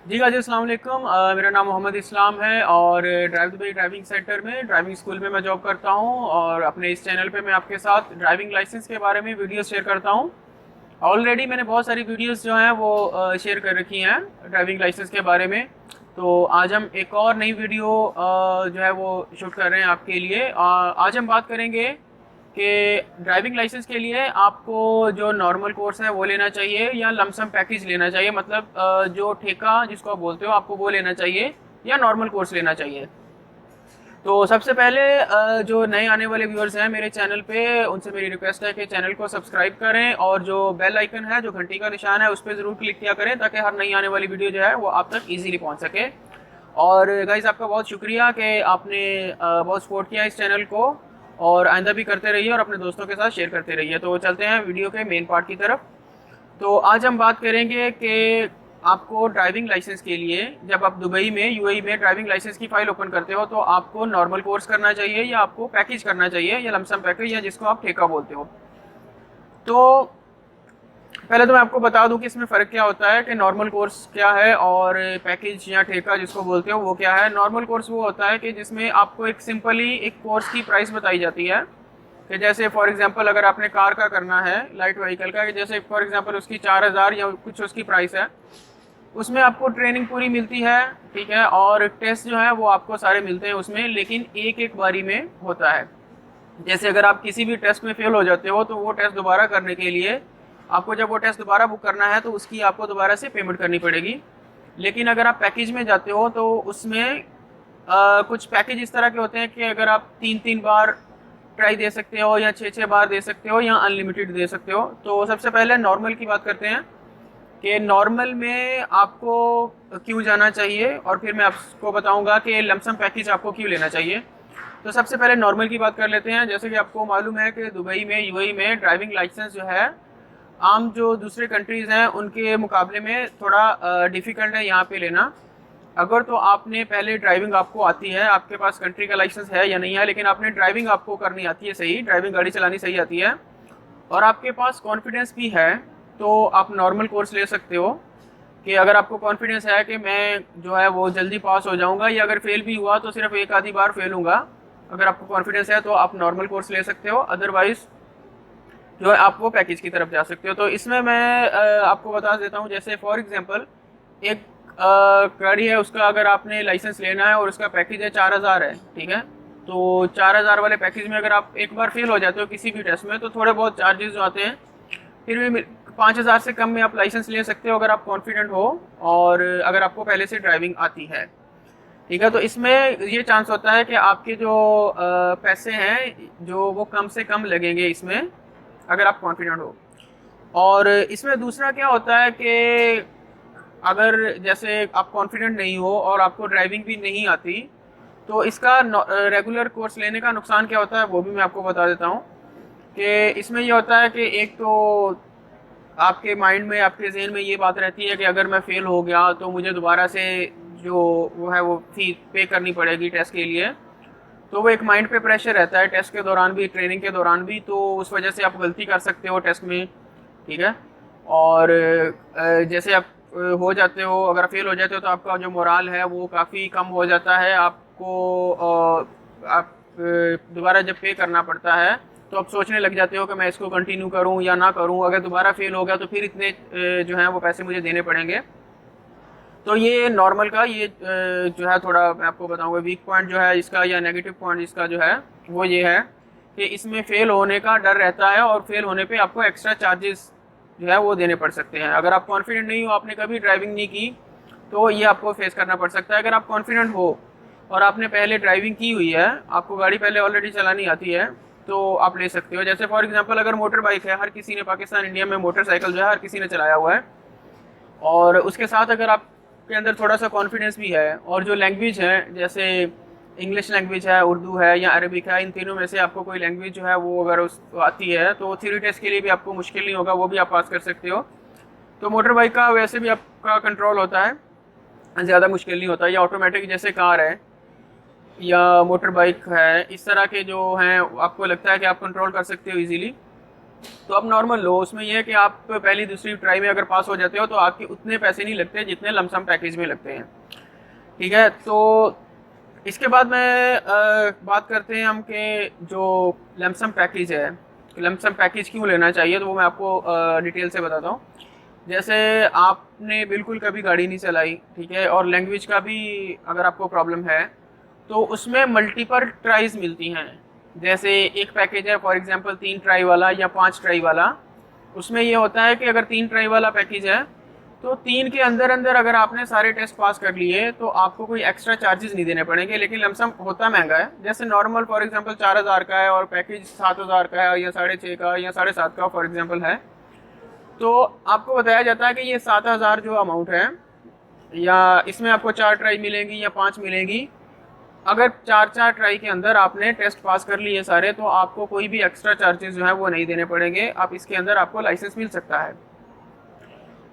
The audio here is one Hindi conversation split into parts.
जी गाजी अस्सलाम वालेकुम। मेरा नाम मोहम्मद इस्लाम है और ड्राइव दुबई ड्राइविंग सेंटर में ड्राइविंग स्कूल में मैं जॉब करता हूँ। और अपने इस चैनल पे मैं आपके साथ ड्राइविंग लाइसेंस के बारे में वीडियोस शेयर करता हूँ। ऑलरेडी मैंने बहुत सारी वीडियोस जो हैं वो शेयर कर रखी हैं ड्राइविंग लाइसेंस के बारे में। तो आज हम एक और नई वीडियो जो है वो शूट कर रहे हैं आपके लिए। आज हम बात करेंगे कि ड्राइविंग लाइसेंस के लिए आपको जो नॉर्मल कोर्स है वो लेना चाहिए या लमसम पैकेज लेना चाहिए, मतलब जो ठेका जिसको आप बोलते हो आपको वो लेना चाहिए या नॉर्मल कोर्स लेना चाहिए। तो सबसे पहले जो नए आने वाले व्यूअर्स हैं मेरे चैनल पे, उनसे मेरी रिक्वेस्ट है कि चैनल को सब्सक्राइब करें और जो बेल आइकन है, जो घंटी का निशान है, उस पर ज़रूर क्लिक किया करें ताकि हर नई आने वाली वीडियो जो है वो आप तक इजीली पहुंच सके। और गाइज़ आपका बहुत शुक्रिया कि आपने बहुत सपोर्ट किया इस चैनल को, और आइंदा भी करते रहिए और अपने दोस्तों के साथ शेयर करते रहिए। तो चलते हैं वीडियो के मेन पार्ट की तरफ। तो आज हम बात करेंगे कि आपको ड्राइविंग लाइसेंस के लिए जब आप दुबई में यूएई में ड्राइविंग लाइसेंस की फ़ाइल ओपन करते हो तो आपको नॉर्मल कोर्स करना चाहिए या आपको पैकेज करना चाहिए या लमसम पैकेज या जिसको आप ठेका बोलते हो। तो पहले तो मैं आपको बता दूं कि इसमें फ़र्क क्या होता है कि नॉर्मल कोर्स क्या है और पैकेज या ठेका जिसको बोलते हो वो क्या है। नॉर्मल कोर्स वो होता है कि जिसमें आपको एक सिंपली एक कोर्स की प्राइस बताई जाती है कि जैसे फॉर एग्जांपल अगर आपने कार का करना है, लाइट व्हीकल का, कि जैसे फॉर एग्जांपल उसकी 4000 या कुछ उसकी प्राइस है। उसमें आपको ट्रेनिंग पूरी मिलती है, ठीक है, और टेस्ट जो है वो आपको सारे मिलते हैं उसमें, लेकिन एक एक बारी में होता है। जैसे अगर आप किसी भी टेस्ट में फेल हो जाते हो तो वो टेस्ट दोबारा करने के लिए आपको जब वो टेस्ट दोबारा बुक करना है तो उसकी आपको दोबारा से पेमेंट करनी पड़ेगी। लेकिन अगर आप पैकेज में जाते हो तो उसमें कुछ पैकेज इस तरह के होते हैं कि अगर आप 3-3 बार ट्राई दे सकते हो या 6-6 बार दे सकते हो या अनलिमिटेड दे सकते हो। तो सबसे पहले नॉर्मल की बात करते हैं कि नॉर्मल में आपको क्यों जाना चाहिए और फिर मैं आपको बताऊंगा कि लमसम पैकेज आपको क्यों लेना चाहिए। तो सबसे पहले नॉर्मल की बात कर लेते हैं। जैसे कि आपको मालूम है कि दुबई में यूएई में ड्राइविंग लाइसेंस जो है आम जो दूसरे कंट्रीज़ हैं उनके मुकाबले में थोड़ा डिफ़िकल्ट है यहाँ पे लेना। अगर तो आपने पहले ड्राइविंग आपको आती है, आपके पास कंट्री का लाइसेंस है या नहीं है, लेकिन आपने ड्राइविंग आपको करनी आती है, सही ड्राइविंग गाड़ी चलानी सही आती है और आपके पास कॉन्फिडेंस भी है, तो आप नॉर्मल कोर्स ले सकते हो। कि अगर आपको कॉन्फिडेंस है कि मैं जो है वो जल्दी पास हो जाऊंगा या अगर फेल भी हुआ तो सिर्फ एक आधी बार फेल होऊंगा, अगर आपको कॉन्फिडेंस है तो आप नॉर्मल कोर्स ले सकते हो। अदरवाइज़ जो है आप वो पैकेज की तरफ जा सकते हो। तो इसमें मैं आपको बता देता हूँ, जैसे फॉर एग्जांपल एक गाड़ी है, उसका अगर आपने लाइसेंस लेना है और उसका पैकेज है 4000 है, ठीक है। तो 4000 वाले पैकेज में अगर आप एक बार फेल हो जाते हो किसी भी टेस्ट में तो थोड़े बहुत चार्जेस जो आते हैं, फिर भी 5000 से कम में आप लाइसेंस ले सकते हो अगर आप कॉन्फिडेंट हो और अगर आपको पहले से ड्राइविंग आती है, ठीक है। तो इसमें ये चांस होता है कि आपके जो पैसे हैं जो वो कम से कम लगेंगे इसमें अगर आप कॉन्फिडेंट हो। और इसमें दूसरा क्या होता है कि अगर जैसे आप कॉन्फिडेंट नहीं हो और आपको ड्राइविंग भी नहीं आती तो इसका रेगुलर कोर्स लेने का नुकसान क्या होता है वो भी मैं आपको बता देता हूँ। कि इसमें ये होता है कि एक तो आपके माइंड में, आपके जहन में ये बात रहती है कि अगर मैं फेल हो गया तो मुझे दोबारा से जो वो है वो फी पे करनी पड़ेगी टेस्ट के लिए। तो वो एक माइंड पे प्रेशर रहता है टेस्ट के दौरान भी, ट्रेनिंग के दौरान भी, तो उस वजह से आप गलती कर सकते हो टेस्ट में, ठीक है। और जैसे आप हो जाते हो, अगर फेल हो जाते हो तो आपका जो मोराल है वो काफ़ी कम हो जाता है। आपको आप दोबारा जब पे करना पड़ता है तो आप सोचने लग जाते हो कि मैं इसको कंटिन्यू करूं या ना करूं, अगर दोबारा फेल हो गया तो फिर इतने जो हैं वो पैसे मुझे देने पड़ेंगे। तो ये नॉर्मल का ये जो है थोड़ा मैं आपको बताऊंगा वीक पॉइंट जो है इसका या नेगेटिव पॉइंट इसका जो है वो ये है कि इसमें फ़ेल होने का डर रहता है और फेल होने पे आपको एक्स्ट्रा चार्जेस जो है वो देने पड़ सकते हैं। अगर आप कॉन्फिडेंट नहीं हो, आपने कभी ड्राइविंग नहीं की, तो ये आपको फेस करना पड़ सकता है। अगर आप कॉन्फिडेंट हो और आपने पहले ड्राइविंग की हुई है, आपको गाड़ी पहले ऑलरेडी चलानी आती है, तो आप ले सकते हो। जैसे फॉर एग्जांपल अगर मोटर बाइक है, हर किसी ने पाकिस्तान इंडिया में मोटरसाइकिल जो है हर किसी ने चलाया हुआ है, और उसके साथ अगर आपके अंदर थोड़ा सा कॉन्फिडेंस भी है और जो लैंग्वेज है जैसे इंग्लिश लैंग्वेज है, उर्दू है या अरबिक है, इन तीनों में से आपको कोई लैंग्वेज जो है वो अगर उस आती है तो थ्योरी टेस्ट के लिए भी आपको मुश्किल नहीं होगा, वो भी आप पास कर सकते हो। तो मोटर बाइक का वैसे भी आपका कंट्रोल होता है, ज़्यादा मुश्किल नहीं होता। या ऑटोमेटिक जैसे कार है या मोटर बाइक है, इस तरह के जो हैं आपको लगता है कि आप कंट्रोल कर सकते हो इजीली। तो अब नॉर्मल लो, उसमें यह है कि आप पहली दूसरी ट्राई में अगर पास हो जाते हो तो आपके उतने पैसे नहीं लगते जितने लमसम पैकेज में लगते हैं। ठीक है, तो इसके बाद में बात करते हैं हम कि जो लमसम पैकेज है, लमसम पैकेज क्यों लेना चाहिए, तो वो मैं आपको डिटेल से बताता हूँ। जैसे आपने बिल्कुल कभी गाड़ी नहीं चलाई, ठीक है, और लैंग्वेज का भी अगर आपको प्रॉब्लम है, तो उसमें मल्टीपल ट्राइज मिलती हैं। जैसे एक पैकेज है फॉर एग्जांपल 3 ट्राई वाला या 5 ट्राई वाला। उसमें ये होता है कि अगर 3 ट्राई वाला पैकेज है तो 3 के अंदर अंदर अगर आपने सारे टेस्ट पास कर लिए तो आपको कोई एक्स्ट्रा चार्जेस नहीं देने पड़ेंगे, लेकिन लमसम होता महंगा है। जैसे नॉर्मल फॉर एग्जांपल 4000 का है और पैकेज 7000 का है या 6.5 का या 7.5 का फॉर एग्जांपल है, तो आपको बताया जाता है कि ये 7000 जो अमाउंट है, या इसमें आपको 4 ट्राई मिलेंगी या 5 मिलेंगी। अगर 4 ट्राई के अंदर आपने टेस्ट पास कर लिए सारे, तो आपको कोई भी एक्स्ट्रा चार्जेस जो है वो नहीं देने पड़ेंगे। आप इसके अंदर आपको लाइसेंस मिल सकता है।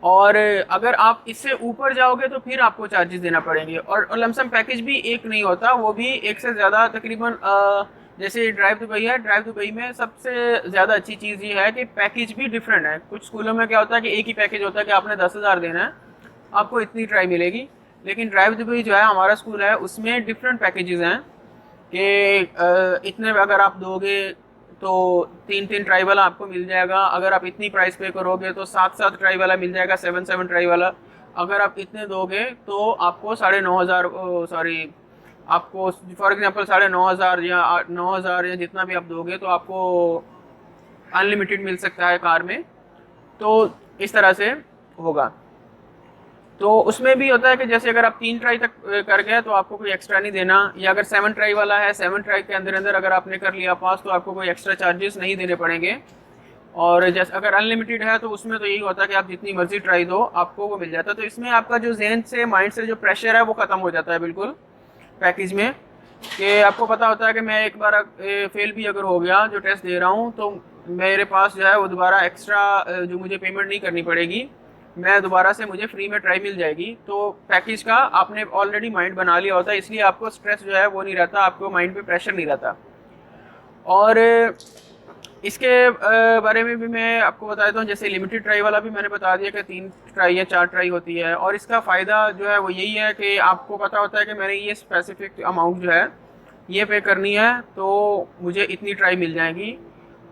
और अगर आप इससे ऊपर जाओगे तो फिर आपको चार्जेस देना पड़ेंगे। और लमसम पैकेज भी एक नहीं होता, वो भी एक से ज़्यादा तकरीबन जैसे ड्राइव दुबई है, ड्राइव दुबई में सबसे ज़्यादा अच्छी चीज़ ये है कि पैकेज भी डिफरेंट है। कुछ स्कूलों में क्या होता है कि एक ही पैकेज होता है कि आपने 10,000 देना है, आपको इतनी ट्राई मिलेगी। लेकिन ड्राइव दुबई जो है हमारा स्कूल है, उसमें डिफरेंट पैकेजेस हैं कि इतने अगर आप दोगे तो 3 ट्राई वाला आपको मिल जाएगा। अगर आप इतनी प्राइस पे करोगे तो 7 ट्राई वाला मिल जाएगा, 7 ट्राई वाला। अगर आप इतने दोगे तो आपको 9,500 सॉरी आपको फॉर एग्जांपल 9,500 या 9,000 या जितना भी आप दोगे तो आपको अनलिमिटेड मिल सकता है कार में। तो इस तरह से होगा। तो उसमें भी होता है कि जैसे अगर आप 3 ट्राई तक कर गए तो आपको कोई एक्स्ट्रा नहीं देना, या अगर 7 ट्राई वाला है, 7 ट्राई के अंदर अंदर अगर आपने कर लिया पास तो आपको कोई एक्स्ट्रा चार्जेस नहीं देने पड़ेंगे। और जैसे अगर अनलिमिटेड है तो उसमें तो यही होता है कि आप जितनी मर्जी ट्राई दो आपको वो मिल जाता है। तो इसमें आपका जो जहन से माइंड से जो प्रेशर है वो ख़त्म हो जाता है बिल्कुल पैकेज में, कि आपको पता होता है कि मैं एक बार फेल भी अगर हो गया जो टेस्ट दे रहा हूँ तो मेरे पास जो है वो दोबारा एक्स्ट्रा जो मुझे पेमेंट नहीं करनी पड़ेगी, मैं दोबारा से मुझे फ्री में ट्राई मिल जाएगी। तो पैकेज का आपने ऑलरेडी माइंड बना लिया होता है, इसलिए आपको स्ट्रेस जो है वो नहीं रहता, आपको माइंड पे प्रेशर नहीं रहता। और इसके बारे में भी मैं आपको बता देता हूँ। जैसे लिमिटेड ट्राई वाला भी मैंने बता दिया कि 3 ट्राई या 4 ट्राई होती है, और इसका फ़ायदा जो है वो यही है कि आपको पता होता है कि मैंने ये स्पेसिफिक अमाउंट जो है ये पे करनी है तो मुझे इतनी ट्राई मिल जाएगी।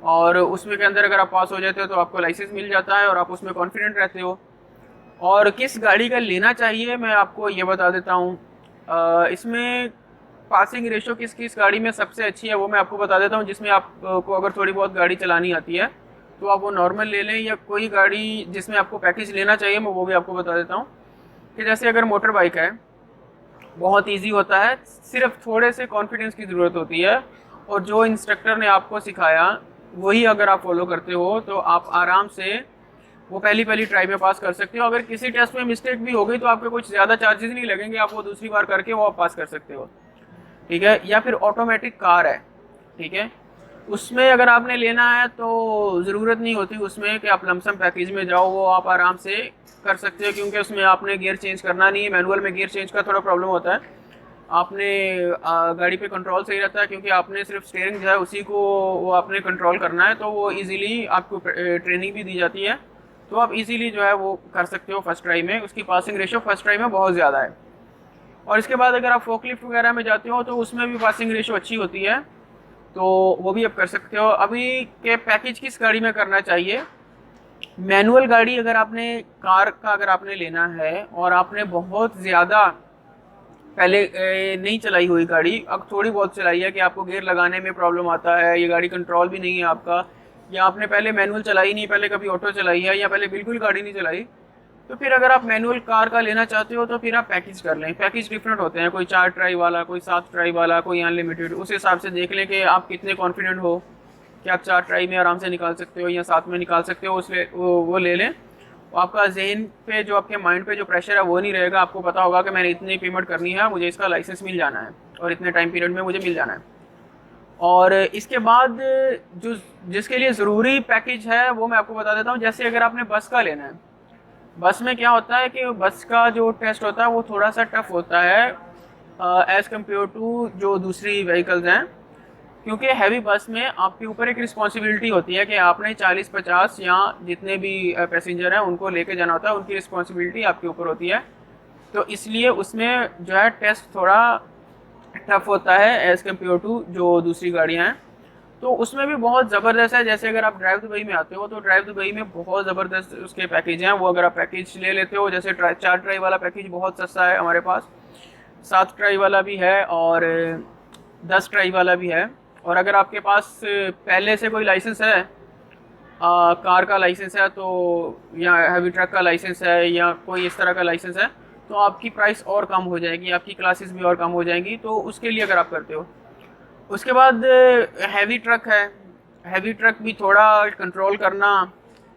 और उसमें के अंदर अगर आप पास हो जाते हो तो आपको लाइसेंस मिल जाता है और आप उसमें कॉन्फिडेंट रहते हो। और किस गाड़ी का लेना चाहिए मैं आपको ये बता देता हूँ। इसमें पासिंग रेशो किस किस गाड़ी में सबसे अच्छी है वो मैं आपको बता देता हूँ। जिसमें आपको अगर थोड़ी बहुत गाड़ी चलानी आती है तो आप वो नॉर्मल ले लें, या कोई गाड़ी जिसमें आपको पैकेज लेना चाहिए मैं वो भी आपको बता देता हूँ। कि जैसे अगर मोटर बाइक है, बहुत ईजी होता है, सिर्फ थोड़े से कॉन्फिडेंस की ज़रूरत होती है, और जो इंस्ट्रक्टर ने आपको सिखाया वही अगर आप फॉलो करते हो तो आप आराम से वो पहली ट्राई में पास कर सकते हो। अगर किसी टेस्ट में मिस्टेक भी हो गई तो आपके कुछ ज़्यादा चार्जेस नहीं लगेंगे, आप वो दूसरी बार करके वो आप पास कर सकते हो। ठीक है, या फिर ऑटोमेटिक कार है, ठीक है, उसमें अगर आपने लेना है तो ज़रूरत नहीं होती उसमें कि आप लमसम पैकेज में जाओ, वो आप आराम से कर सकते हो, क्योंकि उसमें आपने गियर चेंज करना नहीं है। मैनुअल में गियर चेंज का थोड़ा प्रॉब्लम होता है, आपने गाड़ी पे कंट्रोल सही रहता है क्योंकि आपने सिर्फ स्टीयरिंग जो है उसी को वो आपने कंट्रोल करना है, तो वो इजीली आपको ट्रेनिंग भी दी जाती है, तो आप इजीली जो है वो कर सकते हो फर्स्ट ट्राई में। उसकी पासिंग रेशो फर्स्ट ट्राई में बहुत ज़्यादा है। और इसके बाद अगर आप फोकलिफ्ट वगैरह में जाते हो तो उसमें भी पासिंग रेशो अच्छी होती है, तो वो भी आप कर सकते हो। अभी के पैकेज किस गाड़ी में करना चाहिए, मैनुअल गाड़ी अगर आपने कार का अगर आपने लेना है और आपने बहुत ज़्यादा पहले नहीं चलाई हुई गाड़ी, अब थोड़ी बहुत चलाई है कि आपको गियर लगाने में प्रॉब्लम आता है, ये गाड़ी कंट्रोल भी नहीं है आपका, या आपने पहले मैनुअल चलाई नहीं, पहले कभी ऑटो चलाई है, या पहले बिल्कुल गाड़ी नहीं चलाई, तो फिर अगर आप मैनुअल कार का लेना चाहते हो तो फिर आप पैकेज कर लें। पैकेज डिफरेंट होते हैं, कोई 4 ट्राई वाला, कोई 7 ट्राई वाला, कोई अनलिमिटेड। उस हिसाब से देख लें कि आप कितने कॉन्फिडेंट हो कि आप 4 ट्राई में आराम से निकाल सकते हो या 7 में निकाल सकते हो, वो ले लें। आपका जहन पे जो आपके माइंड पे जो प्रेशर है वो नहीं रहेगा, आपको पता होगा कि मैंने इतनी पेमेंट करनी है, मुझे इसका लाइसेंस मिल जाना है और इतने टाइम पीरियड में मुझे मिल जाना है। और इसके बाद जो जिसके लिए ज़रूरी पैकेज है वो मैं आपको बता देता हूँ। जैसे अगर आपने बस का लेना है, बस में क्या होता है कि बस का जो टेस्ट होता है वो थोड़ा सा टफ होता है एज़ कम्पेयर टू जो दूसरी व्हीकल्स हैं। क्योंकि हैवी बस में आपके ऊपर एक रिस्पॉन्सिबिलिटी होती है कि आपने 40-50 या जितने भी पैसेंजर हैं उनको लेके जाना होता है, उनकी रिस्पॉन्सिबिलिटी आपके ऊपर होती है। तो इसलिए उसमें जो है टेस्ट थोड़ा टफ होता है एज़ कम्पेयर टू जो दूसरी गाड़ियाँ हैं। तो उसमें भी बहुत ज़बरदस्त है। जैसे अगर आप ड्राइव दुबई में आते हो तो ड्राइव दुबई में बहुत ज़बरदस्त उसके पैकेज हैं। वो अगर आप पैकेज ले लेते हो, जैसे 4 ट्राई वाला पैकेज बहुत सस्ता है हमारे पास, 7 ट्राई वाला भी है और 10 ट्राई वाला भी है। और अगर आपके पास पहले से कोई लाइसेंस है, कार का लाइसेंस है तो, या हैवी ट्रक का लाइसेंस है या कोई इस तरह का लाइसेंस है, तो आपकी प्राइस और कम हो जाएगी, आपकी क्लासेस भी और कम हो जाएंगी। तो उसके लिए अगर आप करते हो। उसके बाद हैवी ट्रक है। हैवी ट्रक भी थोड़ा कंट्रोल करना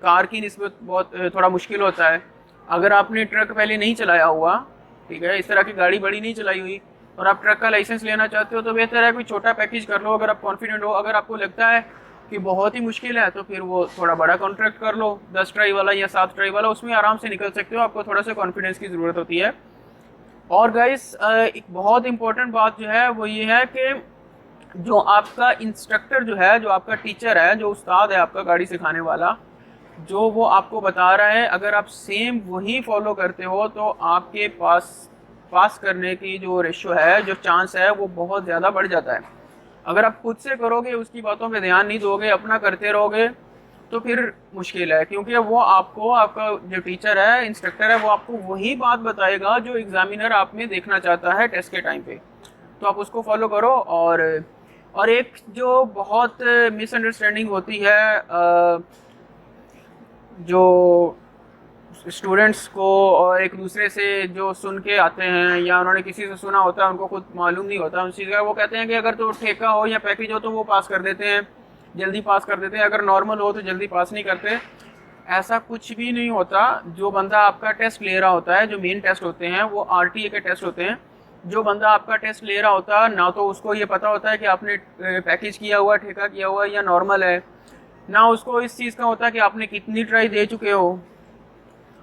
कार की निस्बत बहुत थोड़ा मुश्किल होता है। अगर आपने ट्रक पहले नहीं चलाया हुआ, ठीक है, इस तरह की गाड़ी बड़ी नहीं चलाई हुई, और आप ट्रक का लाइसेंस लेना चाहते हो, तो बेहतर है कोई छोटा पैकेज कर लो अगर आप कॉन्फिडेंट हो। अगर आपको लगता है कि बहुत ही मुश्किल है तो फिर वो थोड़ा बड़ा कॉन्ट्रैक्ट कर लो, 10 ट्राई वाला या 7 ट्राई वाला, उसमें आराम से निकल सकते हो। आपको थोड़ा सा कॉन्फिडेंस की ज़रूरत होती है। और गाइस एक बहुत इंपॉर्टेंट बात जो है वो ये है कि जो आपका इंस्ट्रक्टर जो है, जो आपका टीचर है, जो उस्ताद है आपका गाड़ी सिखाने वाला, जो वो आपको बता रहा है, अगर आप सेम वही फॉलो करते हो तो आपके पास करने की जो रेशो है, जो चांस है, वो बहुत ज़्यादा बढ़ जाता है। अगर आप खुद से करोगे, उसकी बातों पे ध्यान नहीं दोगे, अपना करते रहोगे, तो फिर मुश्किल है। क्योंकि वो आपको, आपका जो टीचर है, इंस्ट्रक्टर है, वो आपको वही बात बताएगा जो एग्जामिनर आप में देखना चाहता है टेस्ट के टाइम पे। तो आप उसको फॉलो करो। और एक जो बहुत मिसअंडरस्टैंडिंग होती है जो स्टूडेंट्स को, और एक दूसरे से जो सुन के आते हैं या उन्होंने किसी से सुना होता है, उनको खुद मालूम नहीं होता उस चीज़ का, वो कहते हैं कि अगर तो ठेका हो या पैकेज हो तो वो पास कर देते हैं, जल्दी पास कर देते हैं, अगर नॉर्मल हो तो जल्दी पास नहीं करते। ऐसा कुछ भी नहीं होता। जो बंदा आपका टेस्ट ले रहा होता है, जो मेन टेस्ट होते हैं वो RTA के टेस्ट होते हैं। जो बंदा आपका टेस्ट ले रहा होता है ना, तो उसको ये पता होता है कि आपने पैकेज किया हुआ, ठेका किया हुआ या नॉर्मल है, ना उसको इस चीज़ का होता है कि आपने कितनी ट्राई दे चुके हो,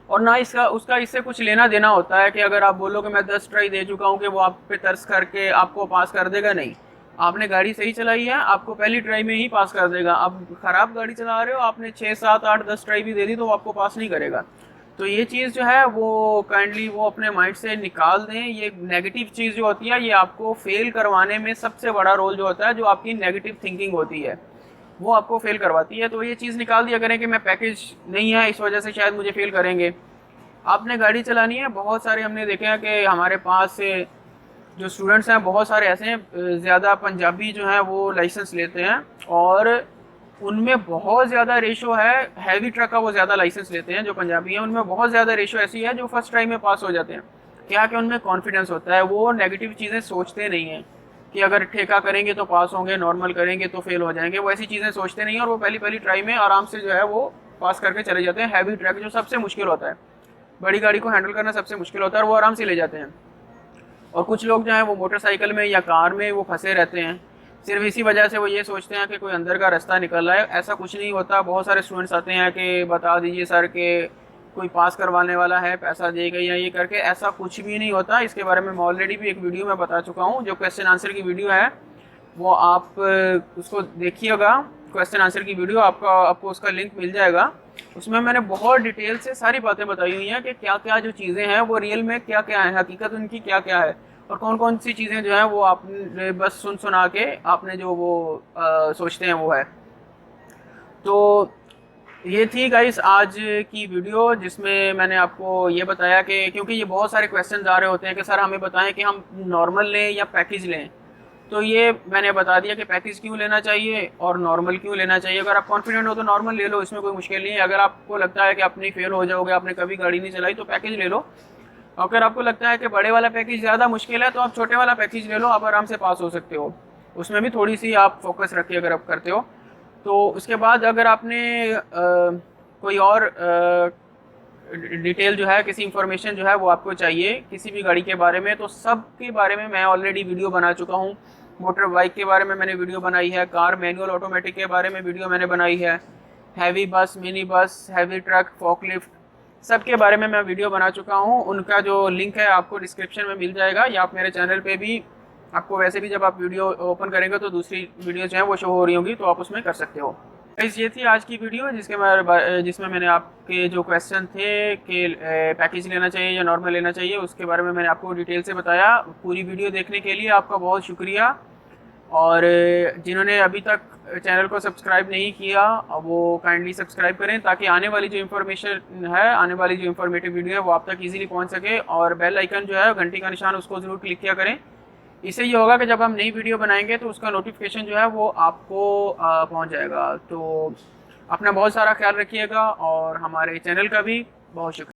और ना उसका इससे कुछ लेना देना होता है कि अगर आप बोलो कि मैं 10 ट्राई दे चुका हूँ कि वो आप पे तरस करके आपको पास कर देगा। नहीं, आपने गाड़ी सही चलाई है, आपको पहली ट्राई में ही पास कर देगा। आप ख़राब गाड़ी चला रहे हो, आपने 6, 7, 8, 10 ट्राई भी दे दी तो वो आपको पास नहीं करेगा। तो ये चीज़ जो है वो काइंडली वो अपने माइंड से निकाल दें। ये नेगेटिव चीज़ जो होती है, ये आपको फेल करवाने में सबसे बड़ा रोल जो होता है, जो आपकी नेगेटिव थिंकिंग होती है, वो आपको फेल करवाती है। तो ये चीज़ निकाल दिया करें कि मैं पैकेज नहीं है, इस वजह से शायद मुझे फेल करेंगे। आपने गाड़ी चलानी है। बहुत सारे हमने देखे हैं कि हमारे पास से जो स्टूडेंट्स हैं, बहुत सारे ऐसे हैं, ज़्यादा पंजाबी जो हैं वो लाइसेंस लेते हैं, और उनमें बहुत ज़्यादा रेशो है हैवी ट्रक का, वो ज़्यादा लाइसेंस लेते हैं जो पंजाबी हैं, उनमें बहुत ज़्यादा रेशो ऐसी है जो फर्स्ट ट्राई में पास हो जाते हैं। क्या कि उनमें कॉन्फिडेंस होता है, वो नेगेटिव चीज़ें सोचते नहीं हैं कि अगर ठेका करेंगे तो पास होंगे, नॉर्मल करेंगे तो फेल हो जाएंगे। वो ऐसी चीज़ें सोचते नहीं हैं, और वो पहली ट्राई में आराम से जो है वो पास करके चले जाते हैं। हैवी ट्रक जो सबसे मुश्किल होता है, बड़ी गाड़ी को हैंडल करना सबसे मुश्किल होता है, और वो आराम से ले जाते हैं। और कुछ लोग जो हैं वो मोटरसाइकिल में या कार में वो फंसे रहते हैं, सिर्फ इसी वजह से वो ये सोचते हैं कि कोई अंदर का रास्ता निकल रहा है। ऐसा कुछ नहीं होता। बहुत सारे स्टूडेंट्स आते हैं कि बता दीजिए सर कि कोई पास करवाने वाला है, पैसा देगा या ये करके, ऐसा कुछ भी नहीं होता। इसके बारे में मैं ऑलरेडी भी एक वीडियो में बता चुका हूँ, जो क्वेश्चन आंसर की वीडियो है वो आप उसको देखिएगा। क्वेश्चन आंसर की वीडियो आपको उसका लिंक मिल जाएगा। उसमें मैंने बहुत डिटेल से सारी बातें बताई हुई हैं कि क्या क्या जो चीज़ें हैं वो रियल में क्या क्या है, हकीकत उनकी क्या क्या है, और कौन कौन सी चीज़ें जो हैं वो आपने बस सुना के आपने जो वो सोचते हैं वो है। तो ये थी गाइस आज की वीडियो, जिसमें मैंने आपको ये बताया कि क्योंकि ये बहुत सारे क्वेश्चन आ रहे होते हैं कि सर हमें बताएं कि हम नॉर्मल लें या पैकेज लें। तो ये मैंने बता दिया कि पैकेज क्यों लेना चाहिए और नॉर्मल क्यों लेना चाहिए। अगर आप कॉन्फिडेंट हो तो नॉर्मल ले लो, इसमें कोई मुश्किल नहीं है। अगर आपको लगता है कि आप नहीं फेल हो जाओगे, आपने कभी गाड़ी नहीं चलाई, तो पैकेज ले लो। अगर आपको लगता है कि बड़े वाला पैकेज ज़्यादा मुश्किल है तो आप छोटे वाला पैकेज ले लो, आप आराम से पास हो सकते हो। उसमें भी थोड़ी सी आप फोकस रखिए अगर आप करते हो तो। उसके बाद अगर आपने कोई और डिटेल जो है, किसी इंफॉर्मेशन जो है वो आपको चाहिए किसी भी गाड़ी के बारे में, तो सब के बारे में मैं ऑलरेडी वीडियो बना चुका हूँ। मोटर बाइक के बारे में मैंने वीडियो बनाई है, कार मैनुअल ऑटोमेटिक के बारे में वीडियो मैंने बनाई है, हैवी बस, mini bus, heavy truck, forklift, सब के बारे में मैं वीडियो बना चुका हूँ। उनका जो लिंक है आपको डिस्क्रिप्शन में मिल जाएगा, या आप मेरे चैनल पे भी आपको वैसे भी जब आप वीडियो ओपन करेंगे तो दूसरी वीडियो जो है वो शो हो रही होंगी, तो आप उसमें कर सकते हो। गाइस ये थी आज की वीडियो जिसमें मैंने आपके जो क्वेश्चन थे कि पैकेज लेना चाहिए या नॉर्मल लेना चाहिए, उसके बारे में मैंने आपको डिटेल से बताया। पूरी वीडियो देखने के लिए आपका बहुत शुक्रिया। और जिन्होंने अभी तक चैनल को सब्सक्राइब नहीं किया वो काइंडली सब्सक्राइब करें, ताकि आने वाली जो इन्फॉर्मेशन है, आने वाली जो इन्फॉर्मेटिव वीडियो है वो आप तक इजीली पहुंच सके। और बेल आइकन जो है, घंटी का निशान, उसको ज़रूर क्लिक किया करें। इससे ये होगा कि जब हम नई वीडियो बनाएंगे तो उसका नोटिफिकेशन जो है वो आपको पहुंच जाएगा। तो अपना बहुत सारा ख्याल रखिएगा और हमारे चैनल का भी बहुत शुक्रिया।